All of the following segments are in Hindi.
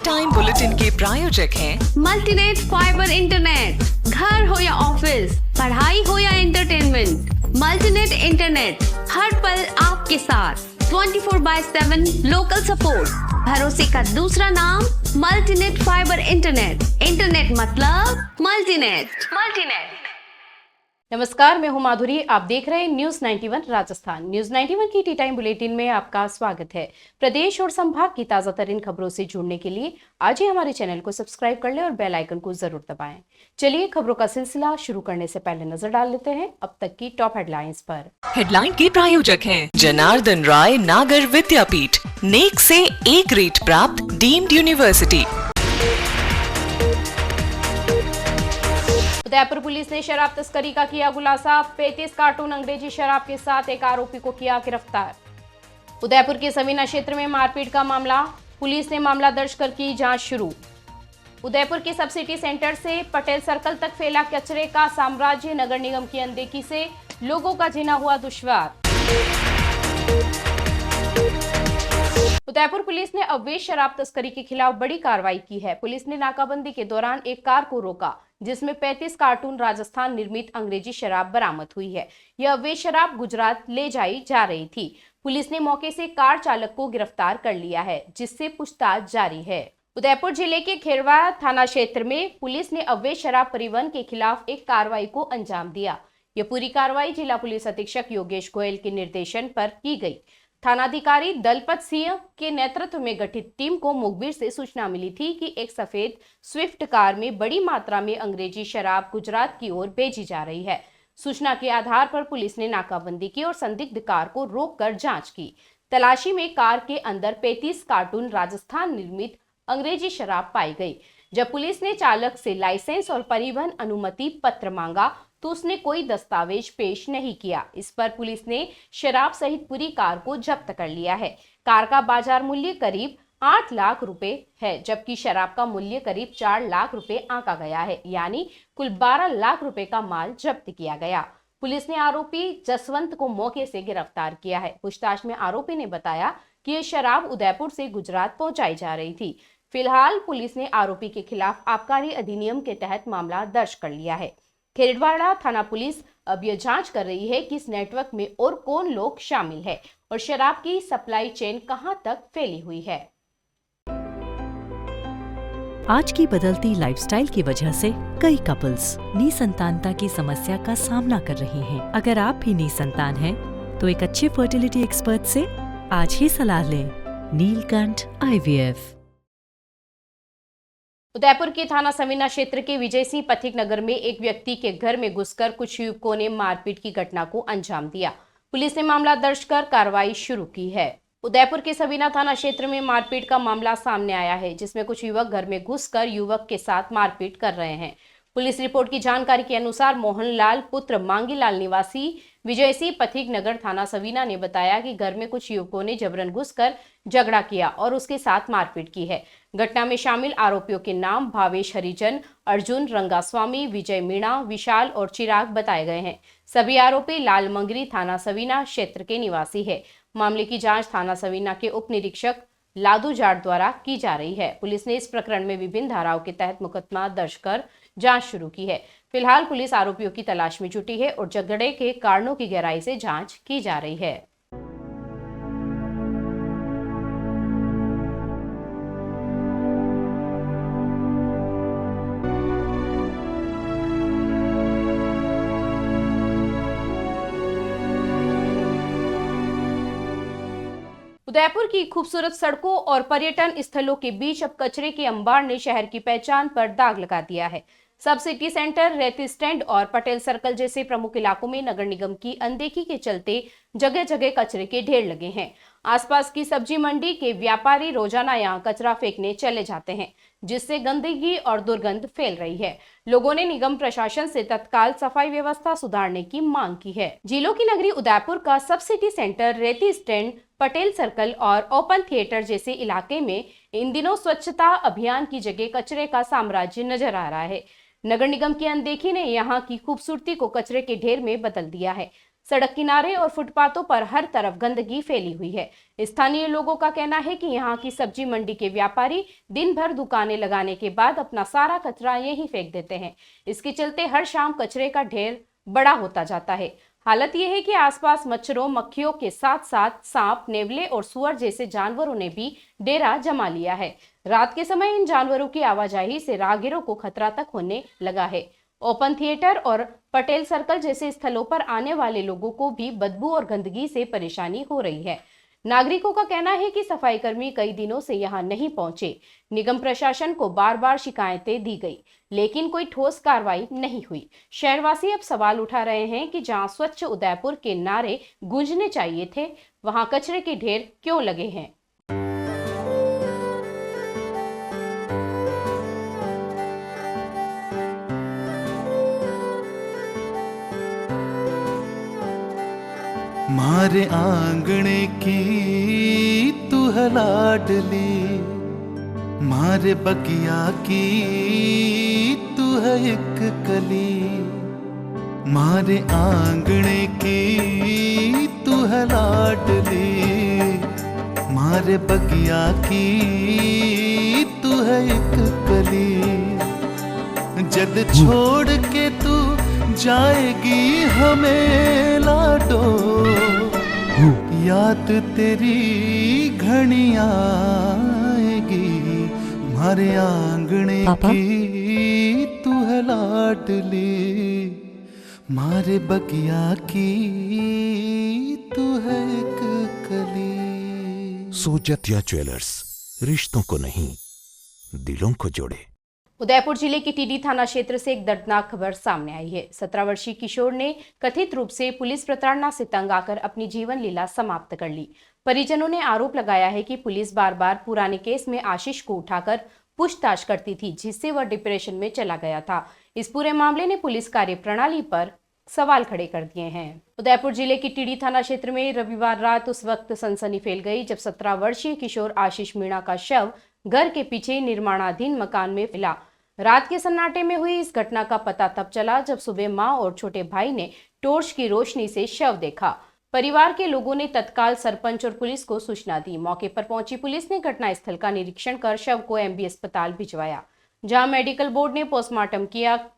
टाइम बुलेटिन के प्रायोजक हैं मल्टीनेट फाइबर इंटरनेट। घर हो या ऑफिस, पढ़ाई हो या एंटरटेनमेंट, मल्टीनेट इंटरनेट हर पल आपके साथ 24/7 लोकल सपोर्ट। भरोसे का दूसरा नाम मल्टीनेट फाइबर इंटरनेट। इंटरनेट मतलब मल्टीनेट। नमस्कार, मैं हूं माधुरी। आप देख रहे हैं न्यूज 91 राजस्थान। न्यूज 91 की टी टाइम बुलेटिन में आपका स्वागत है। प्रदेश और संभाग की ताजा तरीन खबरों से जुड़ने के लिए आज ही हमारे चैनल को सब्सक्राइब कर लें और बेल आइकन को जरूर दबाएं। चलिए खबरों का सिलसिला शुरू करने से पहले नजर डाल लेते हैं अब तक की टॉप हेडलाइंस पर। हेडलाइन के प्रायोजक हैं जनार्दन राय नागर विद्यापीठ, नेक से ए ग्रेड प्राप्त डीम्ड यूनिवर्सिटी। उदयपुर पुलिस ने शराब तस्करी का किया खुलासा। 35 कार्टून अंग्रेजी शराब के साथ एक आरोपी को किया गिरफ्तार। उदयपुर के सवीना क्षेत्र में मारपीट का मामला, पुलिस ने मामला दर्ज कर की जांच शुरू। उदयपुर के सब सिटी सेंटर से पटेल सर्कल तक फैला कचरे का साम्राज्य, नगर निगम की अनदेखी से लोगों का जीना हुआ दुश्वार। उदयपुर पुलिस ने अवैध शराब तस्करी के खिलाफ बड़ी कार्रवाई की है। पुलिस ने नाकाबंदी के दौरान एक कार को रोका जिसमें 35 कार्टून राजस्थान निर्मित अंग्रेजी शराब बरामद हुई है। यह अवैध शराब गुजरात ले जाई जा रही थी। पुलिस ने मौके से कार चालक को गिरफ्तार कर लिया है, जिससे पूछताछ जारी है। उदयपुर जिले के खेरवा थाना क्षेत्र में पुलिस ने अवैध शराब परिवहन के खिलाफ एक कार्रवाई को अंजाम दिया। यह पूरी कार्रवाई जिला पुलिस अधीक्षक योगेश गोयल के निर्देशन पर की गई। थानाधिकारी दलपत सिंह के नेतृत्व में गठित टीम को मुखबिर से सूचना मिली थी कि एक सफेद स्विफ्ट कार में बड़ी मात्रा में अंग्रेजी शराब गुजरात की ओर भेजी जा रही है। सूचना के आधार पर पुलिस ने नाकाबंदी की और संदिग्ध कार को रोककर जांच की। तलाशी में कार के अंदर 35 कार्टून राजस्थान निर्मित अंग्रेजी शराब पाई गई। जब पुलिस ने चालक से लाइसेंस और परिवहन अनुमति पत्र मांगा तो उसने कोई दस्तावेज पेश नहीं किया। इस पर पुलिस ने शराब सहित पूरी कार को जब्त कर लिया है। कार का बाजार मूल्य करीब 8 लाख रुपए है, जबकि शराब का मूल्य करीब 4 लाख रुपए आंका गया है, यानी कुल 12 लाख रुपए का माल जब्त किया गया। पुलिस ने आरोपी जसवंत को मौके से गिरफ्तार किया है। पूछताछ में आरोपी ने बताया कि ये शराब उदयपुर से गुजरात पहुंचाई जा रही थी। फिलहाल पुलिस ने आरोपी के खिलाफ आबकारी अधिनियम के तहत मामला दर्ज कर लिया है। खेरवाड़ा थाना पुलिस अब यह जांच कर रही है कि इस नेटवर्क में और कौन लोग शामिल है और शराब की सप्लाई चेन कहां तक फैली हुई है। आज की बदलती लाइफस्टाइल की वजह से कई कपल्स निसंतानता की समस्या का सामना कर रहे हैं। अगर आप भी निसंतान हैं, तो एक अच्छे फर्टिलिटी एक्सपर्ट से आज ही सलाह लें। नीलकंठ IVF। उदयपुर के थाना सवीना क्षेत्र के विजय सिंह पथिक नगर में एक व्यक्ति के घर में घुसकर कुछ युवकों ने मारपीट की घटना को अंजाम दिया। पुलिस ने मामला दर्ज कर कार्रवाई शुरू की है। उदयपुर के सवीना थाना क्षेत्र में मारपीट का मामला सामने आया है, जिसमें कुछ युवक घर में घुसकर युवक के साथ मारपीट कर रहे हैं। पुलिस रिपोर्ट की जानकारी के अनुसार मोहनलाल पुत्र मांगीलाल निवासी विजय सिंह पथिक नगर थाना सवीना ने बताया कि घर में कुछ युवकों ने जबरन घुसकर झगड़ा किया और उसके साथ मारपीट की है। घटना में शामिल आरोपियों के नाम भावेश हरिजन, अर्जुन रंगास्वामी, विजय मीणा, विशाल और चिराग बताए गए हैं। सभी आरोपी लाल मंगरी थाना सवीना क्षेत्र के निवासी है। मामले की जांच थाना सवीना के उप निरीक्षक लादू जाट द्वारा की जा रही है। पुलिस ने इस प्रकरण में विभिन्न धाराओं के तहत मुकदमा दर्ज कर जांच शुरू की है। फिलहाल पुलिस आरोपियों की तलाश में जुटी है और झगड़े के कारणों की गहराई से जांच की जा रही है। उदयपुर की खूबसूरत सड़कों और पर्यटन स्थलों के बीच अब कचरे के अंबार ने शहर की पहचान पर दाग लगा दिया है। सब सिटी सेंटर, रेती स्टैंड और पटेल सर्कल जैसे प्रमुख इलाकों में नगर निगम की अनदेखी के चलते जगह जगह कचरे के ढेर लगे हैं। आसपास की सब्जी मंडी के व्यापारी रोजाना यहां कचरा फेंकने चले जाते हैं, जिससे गंदगी और दुर्गंध फैल रही है। लोगों ने निगम प्रशासन से तत्काल सफाई व्यवस्था सुधारने की मांग की है। जिलों की नगरी उदयपुर का सब सिटी सेंटर, रेती स्टैंड, पटेल सर्कल और ओपन थिएटर जैसे इलाके में इन दिनों स्वच्छता अभियान की जगह कचरे का साम्राज्य नजर आ रहा है। नगर निगम की अनदेखी ने यहाँ की खूबसूरती को कचरे के ढेर में बदल दिया है। सड़क किनारे और फुटपाथों पर हर तरफ गंदगी फैली हुई है। स्थानीय लोगों का कहना है कि यहाँ की सब्जी मंडी के व्यापारी दिन भर दुकानें लगाने के बाद अपना सारा कचरा यहीं फेंक देते हैं। इसके चलते हर शाम कचरे का ढेर बड़ा होता जाता है। हालत यह है कि आसपास मच्छरों, मक्खियों के साथ साथ सांप, नेवले और सुअर जैसे जानवरों ने भी डेरा जमा लिया है। रात के समय इन जानवरों की आवाजाही से राहगीरों को खतरा तक होने लगा है। ओपन थिएटर और पटेल सर्कल जैसे स्थलों पर आने वाले लोगों को भी बदबू और गंदगी से परेशानी हो रही है। नागरिकों का कहना है कि सफाई कर्मी कई दिनों से यहां नहीं पहुंचे। निगम प्रशासन को बार बार शिकायतें दी गई, लेकिन कोई ठोस कार्रवाई नहीं हुई। शहरवासी अब सवाल उठा रहे हैं कि जहां स्वच्छ उदयपुर के नारे गूंजने चाहिए थे, वहां कचरे के ढेर क्यों लगे हैं। मारे आंगणे की तू है लाडली, मारे बगिया की तू है एक कली। मारे आंगणे की तू है लाडली, मारे बगिया की तू है एक कली। जद छोड़ के तू जाएगी हमें लाडो, याद तेरी घनी आएगी। मारे आंगणे की तू है लाडली, मारे बगिया की तू है एक कली। सोजतिया ज्वेलर्स, रिश्तों को नहीं दिलों को जोड़े। उदयपुर जिले के टीडी थाना क्षेत्र से एक दर्दनाक खबर सामने आई है। 17 वर्षीय किशोर ने कथित रूप से पुलिस प्रताड़ना से तंग आकर अपनी जीवन लीला समाप्त कर ली। परिजनों ने आरोप लगाया है कि पुलिस बार बार पुराने केस में आशीष को उठाकर पूछताछ करती थी, जिससे वह डिप्रेशन में चला गया था। इस पूरे मामले ने पुलिस कार्यप्रणाली पर सवाल खड़े कर दिए हैं। उदयपुर जिले की टीडी थाना क्षेत्र में रविवार रात उस वक्त सनसनी फैल गई जब 17 वर्षीय किशोर आशीष मीणा का शव घर के पीछे निर्माणाधीन मकान में मिला। रात के सन्नाटे में हुई इस घटना का पता तब चला जब सुबह मां और छोटे भाई ने टॉर्च की रोशनी से शव देखा। परिवार के लोगों ने तत्काल सरपंच और पुलिस को सूचना दी। मौके पर पहुंची पुलिस ने घटनास्थल का निरीक्षण कर शव को एमबी अस्पताल भिजवाया, जहां मेडिकल बोर्ड ने पोस्टमार्टम किया।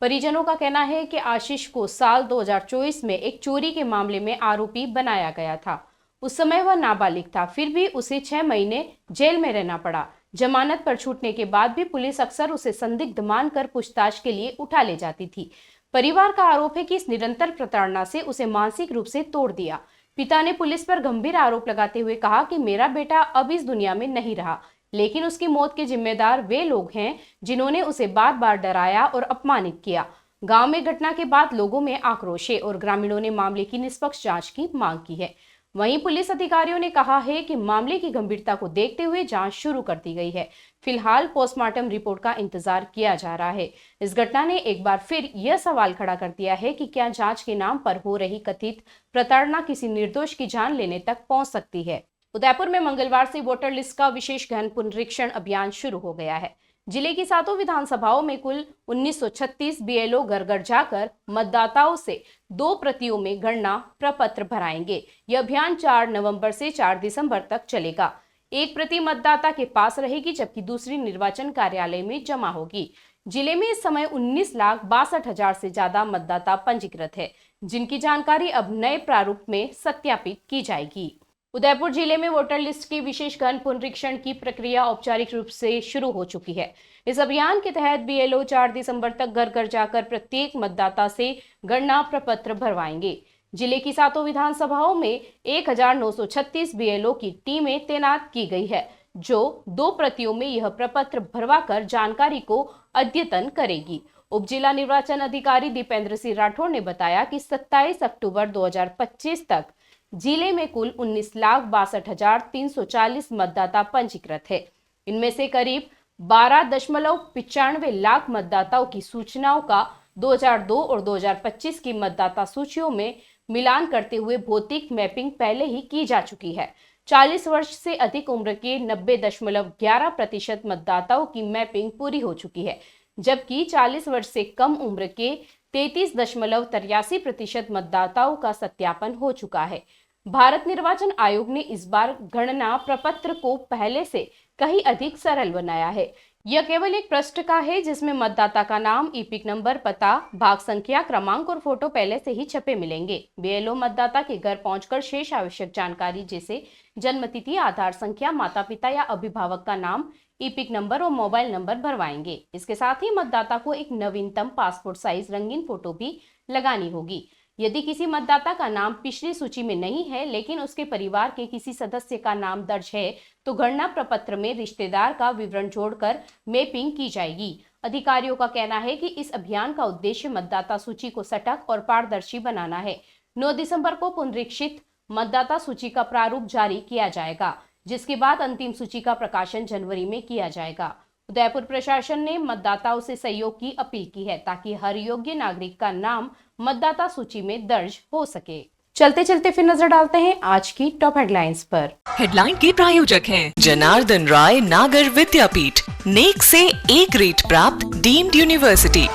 परिजनों का कहना है कि आशीष को साल 2024 में एक चोरी के मामले में आरोपी बनाया गया था। उस समय वह नाबालिग था, फिर भी उसे 6 महीने जेल में रहना पड़ा। जमानत पर छूटने के बाद भी पुलिस अक्सर उसे संदिग्ध मानकर पूछताछ के लिए उठा ले जाती थी। परिवार का आरोप है कि इस निरंतर प्रताड़ना से उसे मानसिक रूप से तोड़ दिया। पिता ने पुलिस पर गंभीर आरोप लगाते हुए कहा कि मेरा बेटा अब इस दुनिया में नहीं रहा, लेकिन उसकी मौत के जिम्मेदार वे लोग हैं जिन्होंने उसे बार बार डराया और अपमानित किया। गांव में घटना के बाद लोगों में आक्रोश है और ग्रामीणों ने मामले की निष्पक्ष जांच की मांग की है। वहीं पुलिस अधिकारियों ने कहा है कि मामले की गंभीरता को देखते हुए जांच शुरू कर दी गई है। फिलहाल पोस्टमार्टम रिपोर्ट का इंतजार किया जा रहा है। इस घटना ने एक बार फिर यह सवाल खड़ा कर दिया है कि क्या जांच के नाम पर हो रही कथित प्रताड़ना किसी निर्दोष की जान लेने तक पहुंच सकती है। उदयपुर में मंगलवार से वोटर लिस्ट का विशेष गहन पुनरीक्षण अभियान शुरू हो गया है। जिले की 7 विधानसभाओं में कुल 1936 बीएलओ घर घर जाकर मतदाताओं से 2 प्रतियों में गणना प्रपत्र भराएंगे। यह अभियान 4 नवंबर से 4 दिसंबर तक चलेगा। एक प्रति मतदाता के पास रहेगी, जबकि दूसरी निर्वाचन कार्यालय में जमा होगी। जिले में इस समय 19,62,000 से ज्यादा मतदाता पंजीकृत है, जिनकी जानकारी अब नए प्रारूप में सत्यापित की जाएगी। उदयपुर जिले में वोटर लिस्ट की विशेष गहन पुनरीक्षण की प्रक्रिया औपचारिक रूप से शुरू हो चुकी है। इस अभियान के तहत बीएलओ 4 दिसंबर तक घर घर जाकर प्रत्येक मतदाता से गणना प्रपत्र भरवाएंगे। जिले की 7 विधानसभाओं में 1936 बीएलओ की टीमें तैनात की गई है, जो 2 प्रतियों में यह प्रपत्र भरवाकर जानकारी को अद्यतन करेगी। उप जिला निर्वाचन अधिकारी दीपेंद्र सिंह राठौर ने बताया कि 27 अक्टूबर 2025 तक जिले में कुल 19,62,340 मतदाता पंजीकृत है। इनमें से करीब 12.95 लाख मतदाताओं की सूचनाओं का 2002 और 2025 की मतदाता सूचियों में मिलान करते हुए भौतिक मैपिंग पहले ही की जा चुकी है। 40 वर्ष से अधिक उम्र के 90.11% मतदाताओं की मैपिंग पूरी हो चुकी है, जबकि 40 वर्ष से कम उम्र के 33.83% मतदाताओं का सत्यापन हो चुका है। भारत निर्वाचन आयोग ने इस बार गणना प्रपत्र को पहले से कहीं अधिक सरल बनाया है। यह केवल एक पृष्ठिका है जिसमें मतदाता का नाम, ईपिक नंबर, पता, भाग संख्या, क्रमांक और फोटो पहले से ही छपे मिलेंगे। बीएलओ मतदाता के घर पहुंचकर शेष आवश्यक जानकारी जैसे जन्मतिथि, आधार संख्या, माता पिता या अभिभावक का नाम, ईपिक नंबर और मोबाइल नंबर भरवाएंगे। इसके साथ ही मतदाता को एक नवीनतम पासपोर्ट साइज रंगीन फोटो भी लगानी होगी। यदि किसी मतदाता का नाम पिछली सूची में नहीं है लेकिन उसके परिवार के किसी सदस्य का नाम दर्ज है तो गणना प्रपत्र में रिश्तेदार का विवरण जोड़कर मैपिंग की जाएगी। अधिकारियों का कहना है कि इस अभियान का उद्देश्य मतदाता सूची को सटक और पारदर्शी बनाना है। 9 दिसंबर को पुनरीक्षित मतदाता सूची का प्रारूप जारी किया जाएगा, जिसके बाद अंतिम सूची का प्रकाशन जनवरी में किया जाएगा। उदयपुर प्रशासन ने मतदाताओं से सहयोग की अपील की है ताकि हर योग्य नागरिक का नाम मतदाता सूची में दर्ज हो सके। चलते चलते फिर नजर डालते हैं आज की टॉप हेडलाइंस पर। हेडलाइन के प्रायोजक हैं जनार्दन राय नागर विद्यापीठ, नेक से ए ग्रेड प्राप्त डीम्ड यूनिवर्सिटी।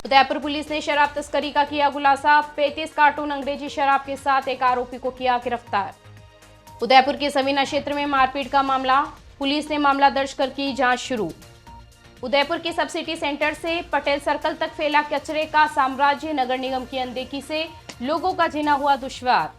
उदयपुर पुलिस ने शराब तस्करी का किया खुलासा। 35 कार्टून अंग्रेजी शराब के साथ एक आरोपी को किया गिरफ्तार। उदयपुर के सवीना क्षेत्र में मारपीट का मामला, पुलिस ने मामला दर्ज कर की जांच शुरू। उदयपुर के सब सिटी सेंटर से पटेल सर्कल तक फैला कचरे का साम्राज्य, नगर निगम की अनदेखी से लोगों का जीना हुआ दुश्वार।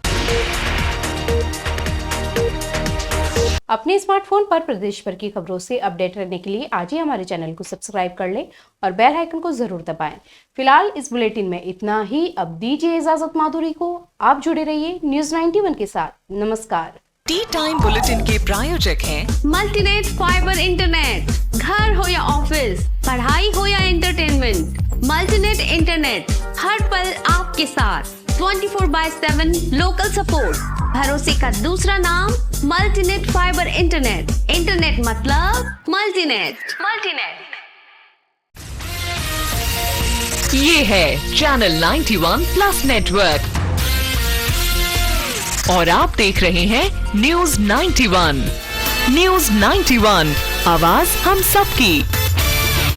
अपने स्मार्टफोन पर प्रदेश भर की खबरों से अपडेट रहने के लिए आज ही हमारे चैनल को सब्सक्राइब कर लें और बेल आइकन को जरूर दबाएं। फिलहाल इस बुलेटिन में इतना ही। अब दीजिए इजाजत माधुरी को। आप जुड़े रहिए न्यूज 91 के साथ। नमस्कार। टी टाइम बुलेटिन के प्रायोजक हैं मल्टीनेट फाइबर इंटरनेट। घर हो या ऑफिस, पढ़ाई हो या एंटरटेनमेंट, मल्टीनेट इंटरनेट हर पल आपके साथ। 24/7 लोकल सपोर्ट। भरोसे का दूसरा नाम मल्टीनेट फाइबर इंटरनेट। इंटरनेट मतलब मल्टीनेट। ये है चैनल 91 प्लस नेटवर्क और आप देख रहे हैं न्यूज 91। न्यूज 91, आवाज हम सबकी।